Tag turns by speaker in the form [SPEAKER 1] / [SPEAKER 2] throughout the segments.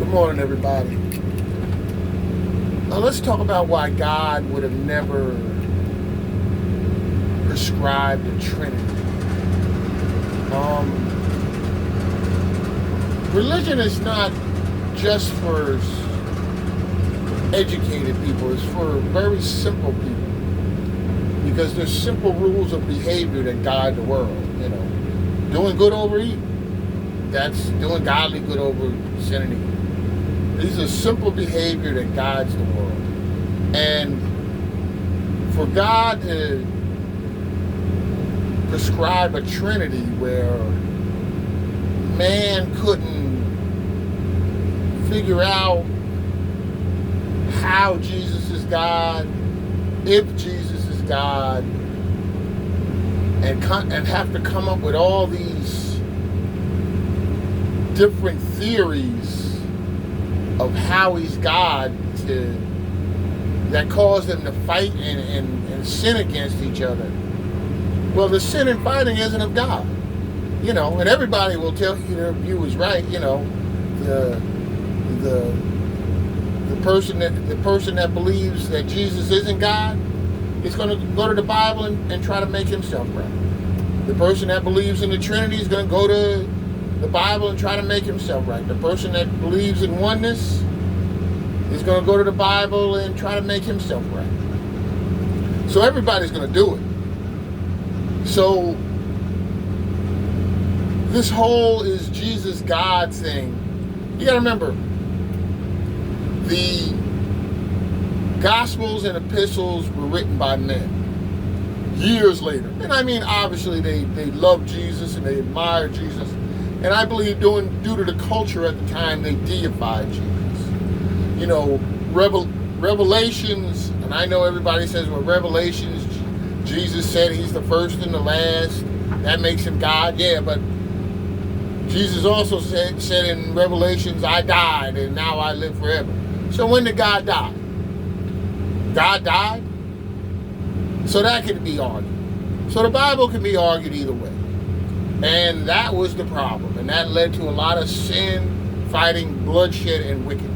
[SPEAKER 1] Good morning, everybody. Now let's talk about why God would have never prescribed the Trinity. Religion is not just for educated people. It's for very simple people. Because there's simple rules of behavior that guide the world. You know, doing good over evil. That's doing godly good over sin and evil. These are simple behavior that guides the world. And for God to prescribe a Trinity where man couldn't figure out how Jesus is God, if Jesus is God, and have to come up with all these different theories of how he's God that cause them to fight and sin against each other. Well, the sin and fighting isn't of God. You know, and everybody will tell you their view is right. You know, the person that believes that Jesus isn't God is going to go to the Bible and try to make himself right. The person that believes in the Trinity is going to go to the Bible and try to make himself right. The person that believes in oneness is going to go to the Bible and try to make himself right. So everybody's going to do it. So this whole is Jesus God thing, you got to remember, the Gospels and epistles were written by men years later. And I mean, obviously they loved Jesus and they admired Jesus. And I believe due to the culture at the time, they deified Jesus. You know, Revelations, and I know everybody says, well, Revelations, Jesus said he's the first and the last. That makes him God. Yeah, but Jesus also said in Revelations, I died and now I live forever. So when did God die? God died? So that can be argued. So the Bible can be argued either way. And that was the problem. And that led to a lot of sin, fighting, bloodshed, and wickedness.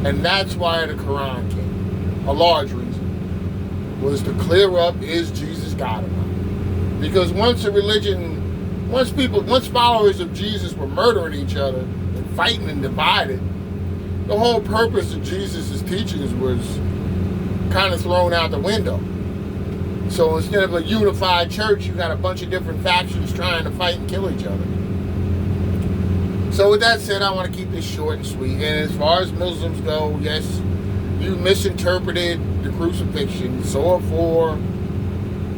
[SPEAKER 1] And that's why the Quran came. A large reason was to clear up, is Jesus God or not? Because once followers of Jesus were murdering each other and fighting and divided, the whole purpose of Jesus' teachings was kind of thrown out the window. So instead of a unified church, you got a bunch of different factions trying to fight and kill each other. So with that said, I want to keep this short and sweet. And as far as Muslims go, yes, you misinterpreted the crucifixion. Surah 4,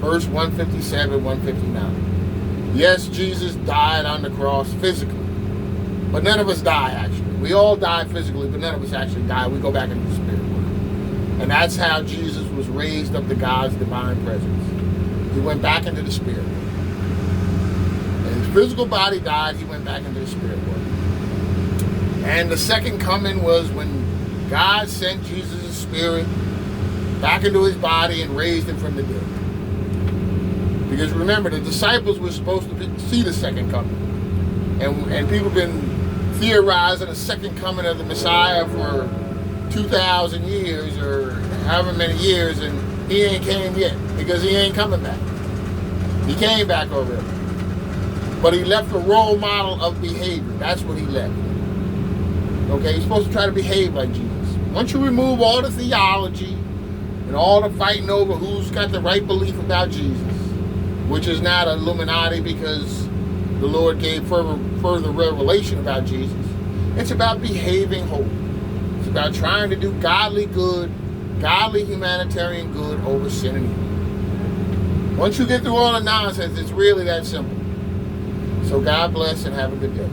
[SPEAKER 1] verse 157, 159. Yes, Jesus died on the cross physically. But none of us die, actually. We all die physically, but none of us actually die. We go back into the spirit world. And that's how Jesus was raised up to God's divine presence. He went back into the spirit world. And his physical body died, he went back into the spirit world. And the second coming was when God sent Jesus' spirit back into his body and raised him from the dead. Because remember, the disciples were supposed to see the second coming. And people have been theorizing the second coming of the Messiah for 2,000 years or however many years, and he ain't came yet because he ain't coming back. He came back already. But he left a role model of behavior. That's what he left. Okay, you're supposed to try to behave like Jesus. Once you remove all the theology and all the fighting over who's got the right belief about Jesus, which is not Illuminati because the Lord gave further revelation about Jesus, it's about behaving holy. It's about trying to do godly good, godly humanitarian good over sin and evil. Once you get through all the nonsense, it's really that simple. So God bless and have a good day.